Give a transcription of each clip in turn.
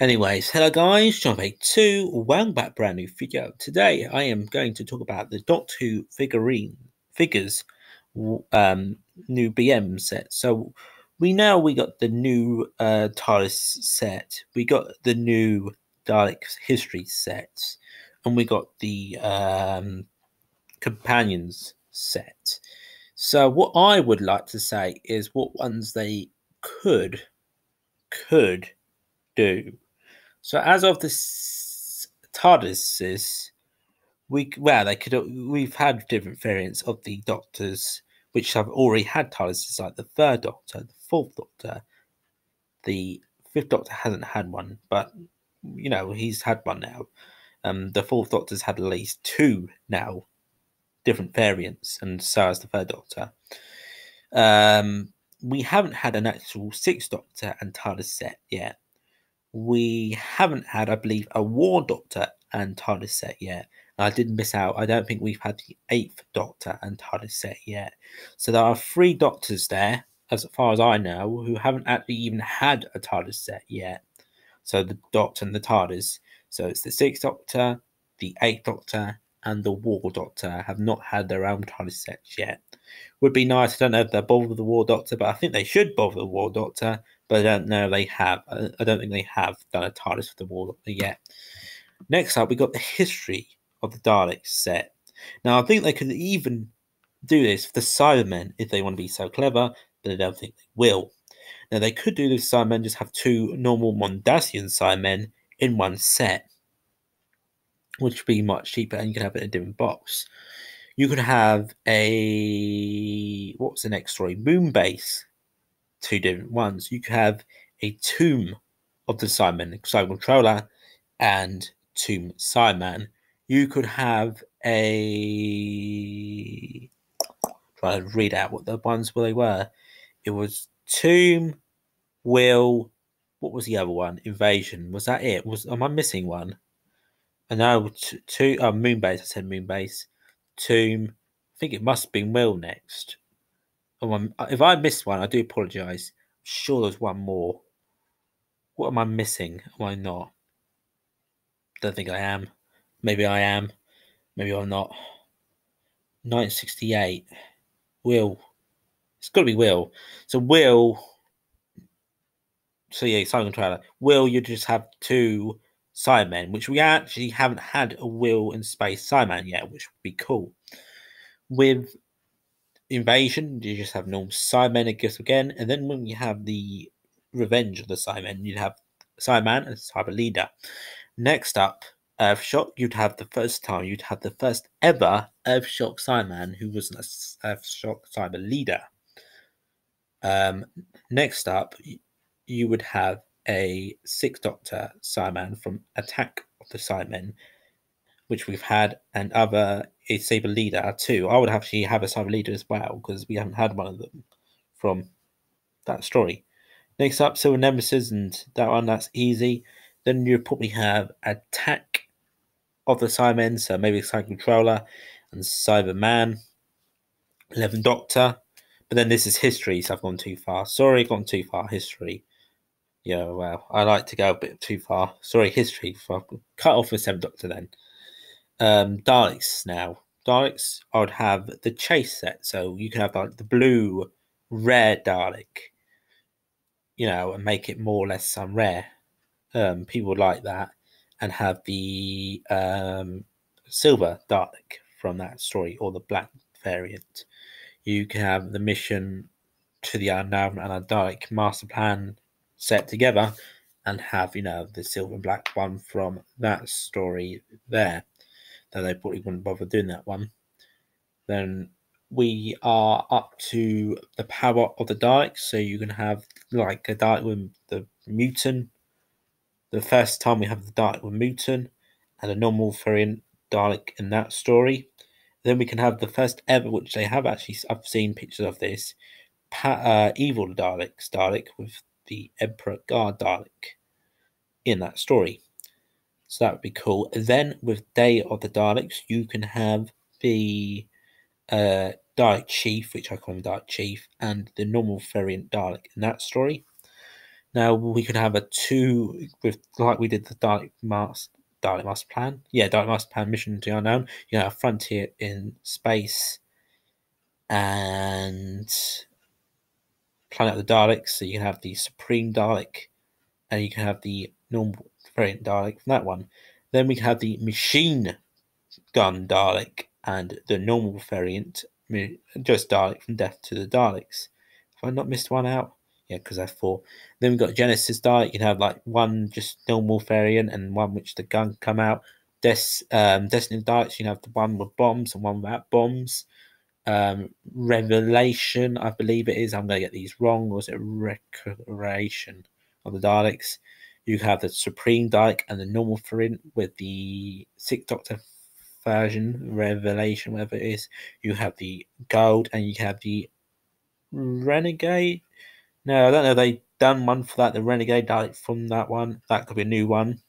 Anyways, hello guys, John82, welcome back, brand new video. Today I am going to talk about the Doctor Who figures new BM set. So we got the new TARDIS set, we got the new Dalek history set, and we got the companions set. So what I would like to say is what ones they could do. So as of this TARDISes, we've had different variants of the Doctors, which have already had TARDISes, like the Third Doctor, the Fourth Doctor, the Fifth Doctor hasn't had one, but he's had one now. The Fourth Doctor's had at least two now, different variants, and so has the Third Doctor. We haven't had an actual Sixth Doctor and TARDIS set yet. We haven't had, I believe, a War Doctor and TARDIS set yet. I did miss out. I don't think we've had the 8th Doctor and TARDIS set yet. So there are 3 Doctors there, as far as I know, who haven't actually even had a TARDIS set yet. So the Doctor and the TARDIS. So it's the 6th Doctor, the 8th Doctor, and the War Doctor have not had their own TARDIS sets yet. Would be nice. I don't know if they're bothered with the War Doctor, but I think they should bother the War Doctor. But I don't know if they have. I don't think they have done a TARDIS for the War Doctor yet. Next up, we got the history of the Daleks set. Now, I think they could even do this for the Cybermen if they want to be so clever, but I don't think they will. Now, they could do this Cybermen, just have 2 normal Mondasian Cybermen in one set, which would be much cheaper, and you can have it in a different box. You could have what's the next story? Moonbase, 2 different ones. You could have a Tomb of the Cybermen, Cyber Controller, and Tomb Cyberman. You could have a try to read out what the ones they were. It was Tomb, Will. What was the other one? Invasion. Was that it? Am I missing one? And now Moonbase. I said Moonbase. Tomb. I think it must have been Will next. If I missed one, I do apologise. I'm sure there's one more. What am I missing? Am I not? Don't think I am. Maybe I am. Maybe I'm not. 1968. Will. It's got to be Will. So Will. So yeah, Cyber Controller. Will, you just have 2 Cybermen, which we actually haven't had a Will in Space Cyberman yet, which would be cool. With Invasion, you just have normal Cybermen, I guess, again. And then when you have the Revenge of the Cybermen, you'd have Cyberman and Cyber Leader. Next up, Earthshock, you'd have the first ever Earthshock Cyberman who was an Earthshock Cyber Leader. Next up, you would have a 6th Doctor Cyberman from Attack of the Cybermen, which we've had, and a Cyber Leader too. I would actually have a Cyber Leader as well, because we haven't had one of them from that story. Next up, Silver Nemesis, and that one, that's easy. Then you probably have Attack of the Cybermen, so maybe Cyber Controller and Cyberman, 11th Doctor. But then this is history, so I've gone too far. Sorry, I've gone too far. History. Yeah, well, I like to go a bit too far. Sorry, history. Cut off the 7th Doctor then. Daleks now. Daleks, I would have the chase set, so you can have like the blue rare Dalek, and make it more or less rare. People would like that, and have the silver Dalek from that story, or the black variant. You can have the mission to the unknown and a Dalek master plan set together, and have the silver and black one from that story there. Though they probably wouldn't bother doing that one. Then we are up to the power of the Daleks, so you can have like a Dalek with the mutant. The first time we have the Dalek with mutant and a normal variant Dalek in that story. Then we can have the first ever, which they have actually, I've seen pictures of this, evil Dalek with the Emperor Guard Dalek in that story. So that would be cool. And then with Day of the Daleks, you can have the Dalek Chief, which I call him Dalek Chief, and the normal variant Dalek in that story. Now we could have a 2 with like we did the Dalek Master Plan. Yeah, Dalek Master Plan Mission to the Unknown. You have Frontier in Space and Planet of the Daleks. So you can have the Supreme Dalek and you can have the normal variant Dalek from that one. Then we can have the Machine Gun Dalek and the normal variant, just Dalek from Death to the Daleks. Have I not missed one out? Yeah, because that's 4. Then we've got Genesis Dalek. You can have like one just normal variant and one which the gun come out. Destiny Daleks, you can have the one with bombs and one without bombs. Revelation, I believe it is. I'm going to get these wrong. Or was it Recreation of the Daleks? You have the Supreme Dalek and the normal variant with the Sixth Doctor version, Revelation, whatever it is. You have the Gold and you have the Renegade. No, I don't know. They done one for that. The Renegade Dalek from that one. That could be a new one.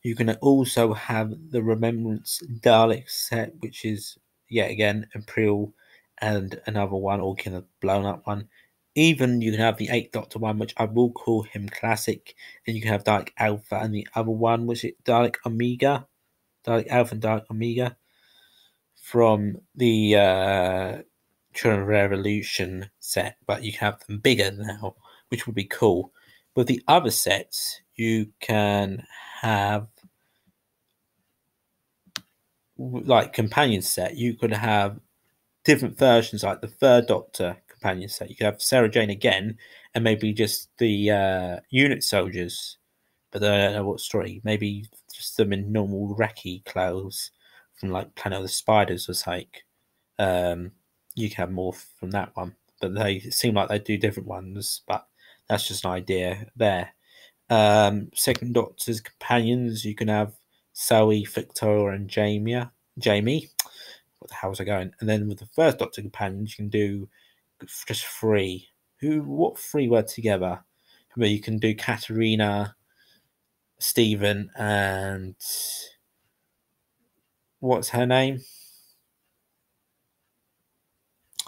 You can also have the Remembrance Dalek set, which is yet again Imperial and another one, or kind of blown up one. Even you can have the 8th Doctor one, which I will call him classic, and you can have Dalek Alpha and the other one, was it Dalek Omega? Dalek Alpha and Dalek Omega from the Children Revolution set, but you can have them bigger now, which would be cool. With the other sets, you can have like companion set. You could have different versions, like the Third Doctor companion set. You could have Sarah Jane again, and maybe just the unit soldiers, but I don't know what story. Maybe just them in normal Reki clothes from like Planet of the Spiders was like. You can have more from that one, but they seem like they do different ones. But that's just an idea there. Second Doctor's companions, you can have Zoe, Victoria, and Jamie. What the hell was I going? And then with the First Doctor companions, you can do just 3. What 3 were together? But you can do Katarina, Stephen, and what's her name?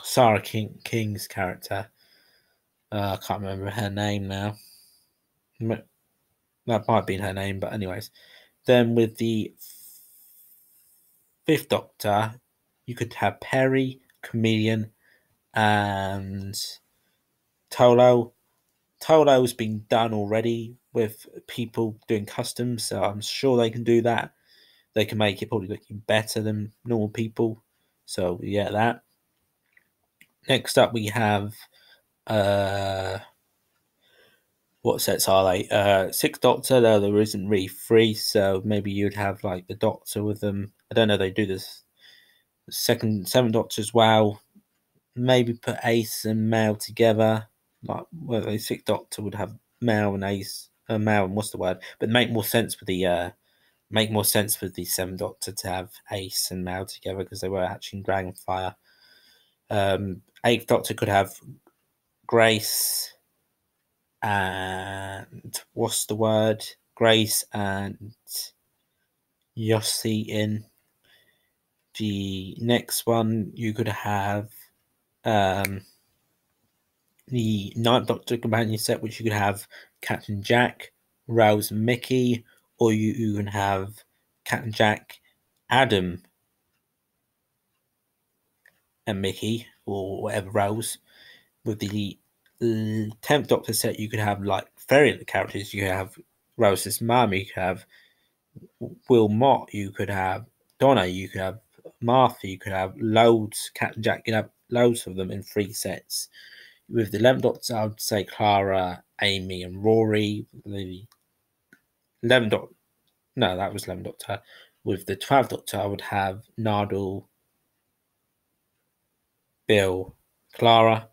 Sarah King's character. I can't remember her name now. That might have been her name, but anyways. Then with the 5th Doctor, you could have Perry, Chameleon, and Tolo. Tolo's been done already with people doing customs, so I'm sure they can do that. They can make it probably looking better than normal people. So yeah, that. Next up we have what sets are they? 6th Doctor, though there isn't really 3, so maybe you'd have like the Doctor with them. I don't know, they do this 7th Doctor as well. Maybe put Ace and Male together. Like well, the 6th Doctor would have Male and Ace, Male and what's the word? But make more sense with the 7th Doctor to have Ace and Male together because they were actually in Dragonfire. 8th Doctor could have Grace and what's the word? Grace and Yossi in. The next one you could have the 9th Doctor companion set, which you could have Captain Jack, Rose, and Mickey, or you can have Captain Jack, Adam, and Mickey, or whatever Rose. With the 10th Doctor set, you could have like variant characters. You could have Rose's mum, you could have Will Mott, you could have Donna, you could have Martha, you could have loads. Captain Jack, you could have loads of them in 3 sets. With the 11th Doctor, I would say Clara, Amy, and Rory. The 11th Doctor, no, that was 11th Doctor. With the 12th Doctor, I would have Nardole, Bill, Clara.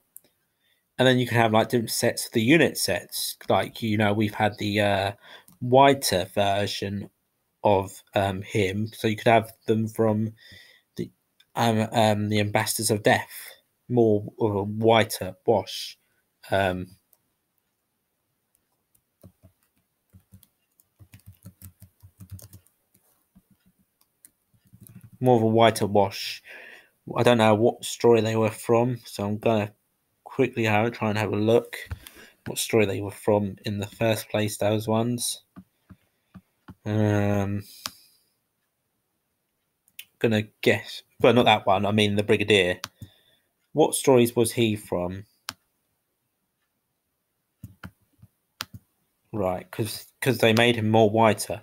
And then you can have like different sets of the unit sets. Like, we've had the whiter version of him. So you could have them from the Ambassadors of Death, more of a whiter wash. More of a whiter wash. I don't know what story they were from, so I'm gonna quickly try and have a look. what story they were from in the first place, those ones. Gonna guess. Well, not that one. I mean, the Brigadier. What stories was he from? Right, because they made him more whiter.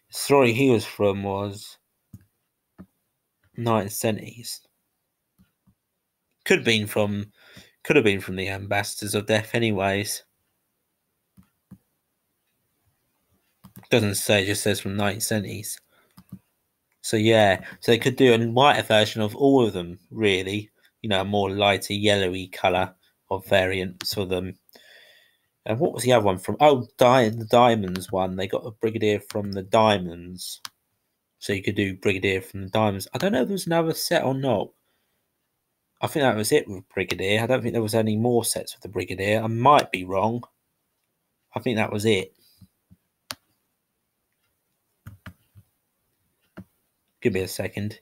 The story he was from was 1970s. Could have been from the Ambassadors of Death, anyways. Doesn't say, it just says from 1970s. So yeah, so they could do a whiter version of all of them, really. You know, a more lighter yellowy colour of variants for them. And what was the other one from? Oh, the Diamonds one. They got a Brigadier from the Diamonds. So you could do Brigadier from the Diamonds. I don't know if there was another set or not. I think that was it with Brigadier. I don't think there was any more sets with the Brigadier. I might be wrong. I think that was it. Give me a second.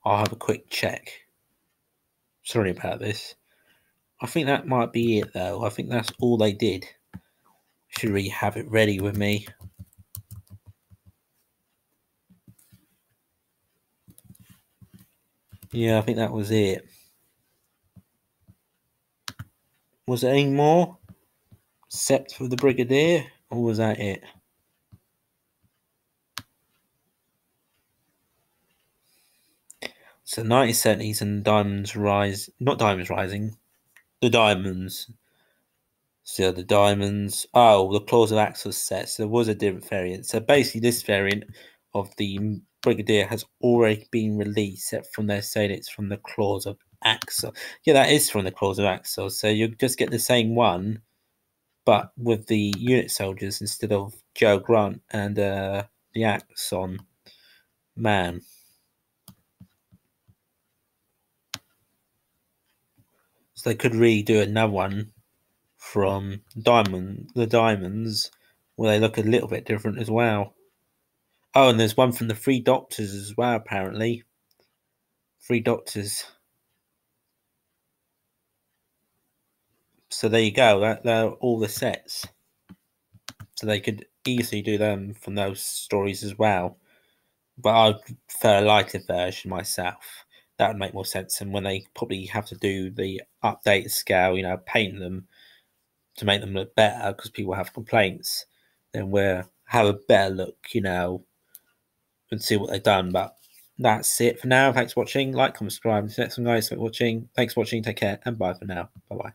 I'll have a quick check. Sorry about this. I think that might be it, though. I think that's all they did. Should really have it ready with me. Yeah, I think that was it. Was there any more? Except for the Brigadier? Or was that it? So 1970s and Diamonds Rise. Not Diamonds Rising. The Diamonds. So the Diamonds. Oh, the Claws of Axos set. So there was a different variant. So basically, this variant of the Brigadier has already been released, except from they're saying it's from the Claws of Axos. Yeah, that is from the Claws of Axos. So you just get the same one, but with the unit soldiers instead of Joe Grunt and the Axon Man. So they could really do another one from the Diamonds, where they look a little bit different as well. Oh, and there's one from the Three Doctors as well, apparently. Three Doctors. So there you go. They're all the sets. So they could easily do them from those stories as well. But I prefer a lighter version myself. That would make more sense. And when they probably have to do the update scale, you know, paint them to make them look better because people have complaints, then we'll have a better look, you know, and see what they've done. But that's it for now. Thanks for watching. Like, comment, subscribe. See you next time, guys. Thanks for watching. Take care and bye for now. Bye bye.